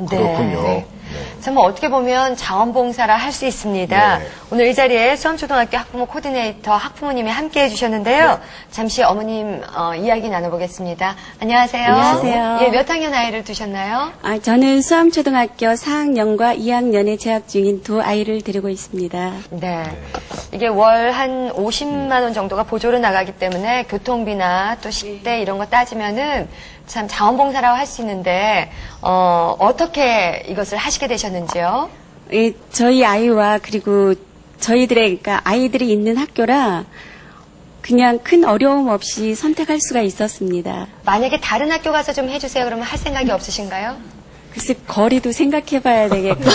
그렇군요. 네. 정말 어떻게 보면 자원봉사라 할 수 있습니다. 네. 오늘 이 자리에 수암초등학교 학부모 코디네이터 학부모님이 함께해 주셨는데요. 네. 잠시 어머님 이야기 나눠보겠습니다. 안녕하세요. 안녕하세요. 예, 몇 학년 아이를 두셨나요? 저는 수암초등학교 4학년과 2학년에 재학 중인 두 아이를 데리고 있습니다. 네. 이게 월 한 50만 원 정도가 보조로 나가기 때문에 교통비나 또 식대 이런 거 따지면은 참 자원봉사라고 할 수 있는데 어떻게 이것을 하시게 되셨는지요? 저희 아이와 그리고 저희들의 그러니까 아이들이 있는 학교라 그냥 큰 어려움 없이 선택할 수가 있었습니다. 만약에 다른 학교 가서 좀 해주세요 그러면 할 생각이 없으신가요? 글쎄 거리도 생각해봐야 되겠고요.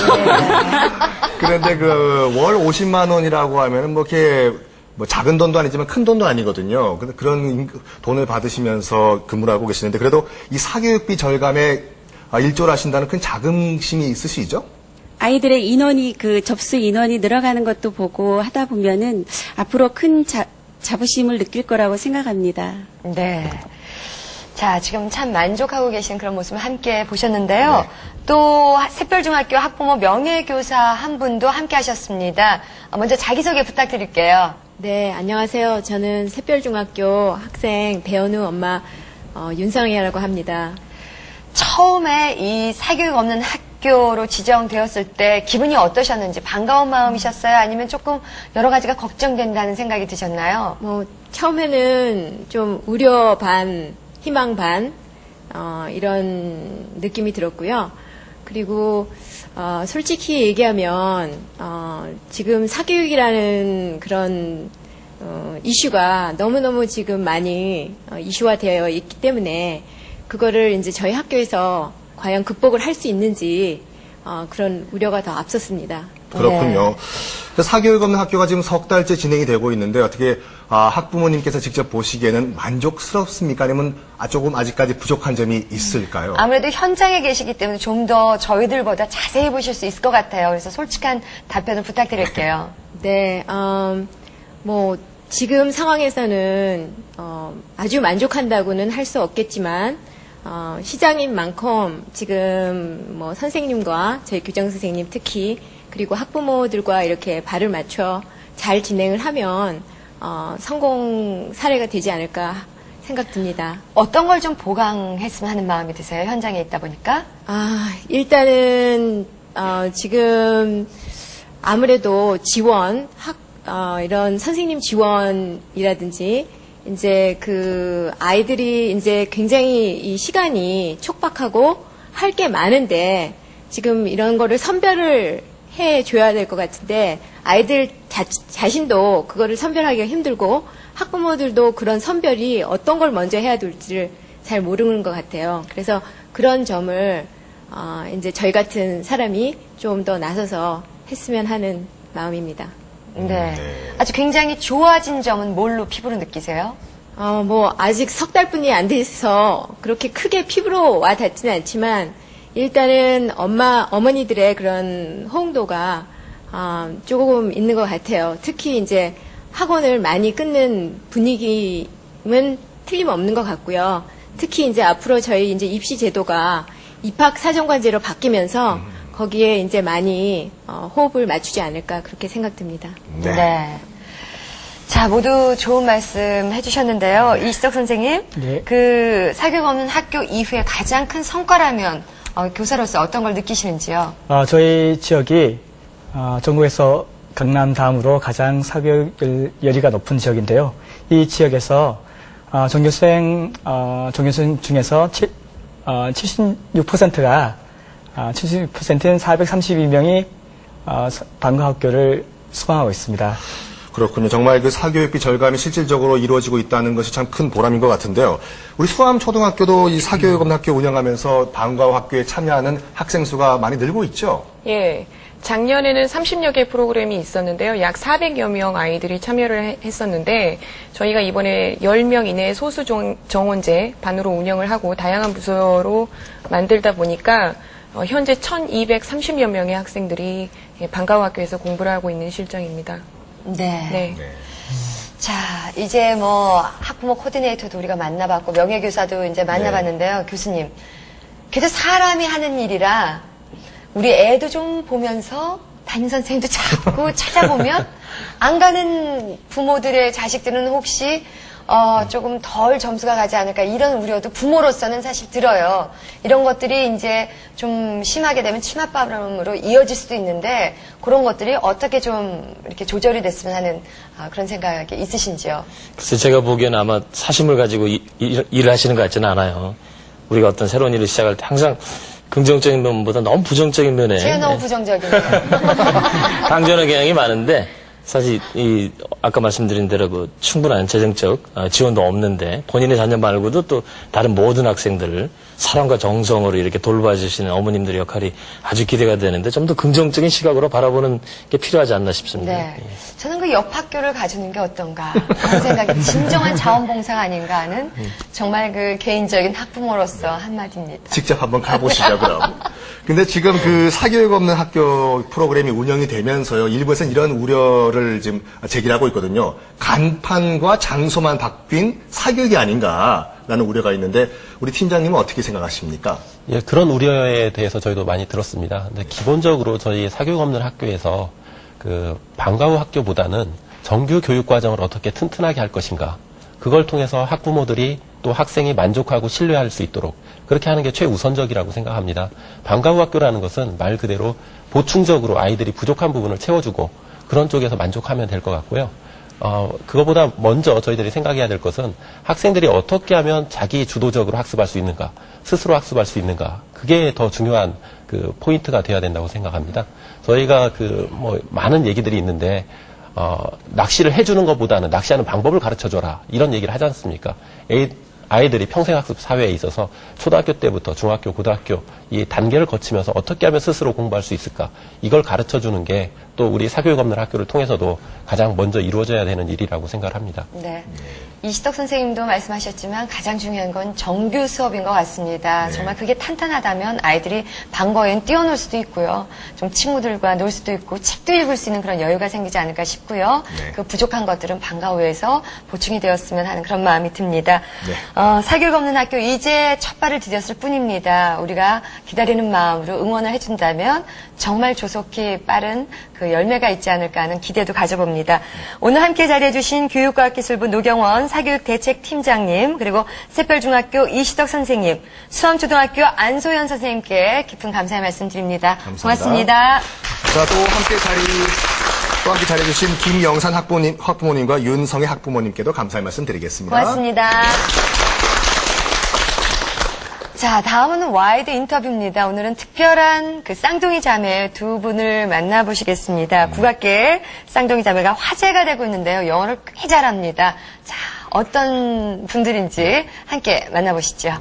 그런데 그 월 50만 원이라고 하면은 뭐 이렇게 뭐 작은 돈도 아니지만 큰 돈도 아니거든요. 근데 그런 돈을 받으시면서 근무를 하고 계시는데 그래도 이 사교육비 절감에 일조를 하신다는 큰 자긍심이 있으시죠? 아이들의 인원이 접수 인원이 늘어가는 것도 보고 하다 보면은 앞으로 큰 자부심을 느낄 거라고 생각합니다. 네. 자, 지금 참 만족하고 계신 그런 모습을 함께 보셨는데요. 네. 또 샛별중학교 학부모 명예교사 한 분도 함께 하셨습니다. 먼저 자기소개 부탁드릴게요. 네, 안녕하세요. 저는 샛별중학교 학생 배현우 엄마 윤성희라고 합니다. 처음에 이 사교육 없는 학교로 지정되었을 때 기분이 어떠셨는지 반가운 마음이셨어요? 아니면 조금 여러 가지가 걱정된다는 생각이 드셨나요? 처음에는 좀 우려 반, 희망 반, 이런 느낌이 들었고요. 그리고, 솔직히 얘기하면, 지금 사교육이라는 그런, 이슈가 너무너무 지금 많이 이슈화되어 있기 때문에 그거를 이제 저희 학교에서 과연 극복을 할 수 있는지, 그런 우려가 더 앞섰습니다. 그렇군요. 네. 사교육 없는 학교가 지금 석 달째 진행이 되고 있는데 어떻게 학부모님께서 직접 보시기에는 만족스럽습니까? 아니면 조금 아직까지 부족한 점이 있을까요? 아무래도 현장에 계시기 때문에 좀 더 저희들보다 자세히 보실 수 있을 것 같아요. 그래서 솔직한 답변을 부탁드릴게요. 네, 지금 상황에서는 아주 만족한다고는 할 수 없겠지만 시장인 만큼 지금 선생님과 저희 교장 선생님 특히 그리고 학부모들과 이렇게 발을 맞춰 잘 진행을 하면 성공 사례가 되지 않을까 생각됩니다. 어떤 걸 좀 보강했으면 하는 마음이 드세요? 현장에 있다 보니까? 일단은 지금 아무래도 지원, 이런 선생님 지원이라든지 이제 그 아이들이 이제 굉장히 이 시간이 촉박하고 할 게 많은데 지금 이런 거를 선별을 해줘야 될 것 같은데 아이들 자신도 그거를 선별하기가 힘들고 학부모들도 그런 선별이 어떤 걸 먼저 해야 될지를 잘 모르는 것 같아요. 그래서 그런 점을 이제 저희 같은 사람이 좀 더 나서서 했으면 하는 마음입니다. 네. 아주 굉장히 좋아진 점은 뭘로 피부로 느끼세요? 아직 석 달뿐이 안 돼서 그렇게 크게 피부로 와 닿지는 않지만 일단은 어머니들의 그런 호응도가 조금 있는 것 같아요. 특히 이제 학원을 많이 끊는 분위기는 틀림없는 것 같고요. 특히 이제 앞으로 저희 이제 입시 제도가 입학 사정관제로 바뀌면서 거기에 이제 많이 호흡을 맞추지 않을까 그렇게 생각됩니다. 네. 자, 모두 좋은 말씀 해주셨는데요. 이시석 선생님, 네. 그 사교육 없는 학교 이후에 가장 큰 성과라면 교사로서 어떤 걸 느끼시는지요? 저희 지역이 전국에서 경남 다음으로 가장 사교육 열의가 높은 지역인데요. 이 지역에서 전교생 중에서 76%가 76%는 432명이 방과학교를 수강하고 있습니다. 그렇군요. 정말 그 사교육비 절감이 실질적으로 이루어지고 있다는 것이 참 큰 보람인 것 같은데요. 우리 수암초등학교도 이 사교육 없는 학교 운영하면서 방과학교에 참여하는 학생 수가 많이 늘고 있죠? 예. 작년에는 30여 개 프로그램이 있었는데요. 약 400여 명 아이들이 참여를 했었는데 저희가 이번에 10명 이내 소수 정원제 반으로 운영을 하고 다양한 부서로 만들다 보니까 현재 1230여 명의 학생들이 방과학교에서 공부를 하고 있는 실정입니다. 네. 네. 자, 이제 학부모 코디네이터도 우리가 만나봤고 명예교사도 이제 만나봤는데요. 교수님, 그래도 사람이 하는 일이라 우리 애도 좀 보면서 담임 선생님도 자꾸 찾아보면 안 가는 부모들의 자식들은 혹시 조금 덜 점수가 가지 않을까 이런 우려도 부모로서는 사실 들어요. 이런 것들이 이제 좀 심하게 되면 치맛바람으로 이어질 수도 있는데 그런 것들이 어떻게 좀 이렇게 조절이 됐으면 하는 그런 생각이 있으신지요? 글쎄 제가 보기에는 아마 사심을 가지고 일을 하시는 것 같지는 않아요. 우리가 어떤 새로운 일을 시작할 때 항상 긍정적인 면보다 너무 부정적인 면에 제가 너무 부정적이네요. 방전의 경향이 많은데 사실 아까 말씀드린 대로 그 충분한 재정적 지원도 없는데 본인의 자녀 말고도 또 다른 모든 학생들을 사랑과 정성으로 이렇게 돌봐주시는 어머님들의 역할이 아주 기대가 되는데 좀 더 긍정적인 시각으로 바라보는 게 필요하지 않나 싶습니다. 네. 저는 그 옆 학교를 가주는 게 어떤가 그런 생각이 진정한 자원봉사가 아닌가 하는 정말 그 개인적인 학부모로서 한마디입니다. 직접 한번 가보시죠, 그럼. 근데 지금 그 사교육 없는 학교 프로그램이 운영이 되면서요, 일부에서는 이런 우려를 지금 제기하고 있거든요. 간판과 장소만 바뀐 사교육이 아닌가라는 우려가 있는데, 우리 팀장님은 어떻게 생각하십니까? 예, 그런 우려에 대해서 저희도 많이 들었습니다. 근데 기본적으로 저희 사교육 없는 학교에서 그 방과 후 학교보다는 정규 교육 과정을 어떻게 튼튼하게 할 것인가, 그걸 통해서 학부모들이 또 학생이 만족하고 신뢰할 수 있도록 그렇게 하는 게 최우선적이라고 생각합니다. 방과 후 학교라는 것은 말 그대로 보충적으로 아이들이 부족한 부분을 채워주고 그런 쪽에서 만족하면 될 것 같고요. 그거보다 먼저 저희들이 생각해야 될 것은 학생들이 어떻게 하면 자기 주도적으로 학습할 수 있는가, 스스로 학습할 수 있는가, 그게 더 중요한 그 포인트가 돼야 된다고 생각합니다. 저희가 많은 얘기들이 있는데, 낚시를 해주는 것보다는 낚시하는 방법을 가르쳐줘라, 이런 얘기를 하지 않습니까? 아이들이 평생학습 사회에 있어서 초등학교 때부터 중학교, 고등학교 이 단계를 거치면서 어떻게 하면 스스로 공부할 수 있을까, 이걸 가르쳐주는 게 또 우리 사교육 없는 학교를 통해서도 가장 먼저 이루어져야 되는 일이라고 생각을 합니다. 네. 이시덕 선생님도 말씀하셨지만 가장 중요한 건 정규 수업인 것 같습니다. 정말 그게 탄탄하다면 아이들이 방과후엔 뛰어놀 수도 있고요. 좀 친구들과 놀 수도 있고 책도 읽을 수 있는 그런 여유가 생기지 않을까 싶고요. 그 부족한 것들은 방과후에서 보충이 되었으면 하는 그런 마음이 듭니다. 사교육 없는 학교 이제 첫 발을 디뎠을 뿐입니다. 우리가 기다리는 마음으로 응원을 해준다면 정말 조속히 빠른 그 열매가 있지 않을까 하는 기대도 가져봅니다. 오늘 함께 자리해주신 교육과학기술부 노경원 사교육대책팀장님, 그리고 새별중학교 이시덕 선생님, 수험초등학교 안소연 선생님께 깊은 감사의 말씀 드립니다. 감사합니다. 고맙습니다. 자, 또 함께 자리해주신 김영산 학부모님과 윤성애 학부모님께도 감사의 말씀 드리겠습니다. 고맙습니다. 자, 다음은 와이드 인터뷰입니다. 오늘은 특별한 그 쌍둥이 자매 두 분을 만나보시겠습니다. 국악계 쌍둥이 자매가 화제가 되고 있는데요. 영어를 꽤 잘합니다. 자, 어떤 분들인지 함께 만나보시죠.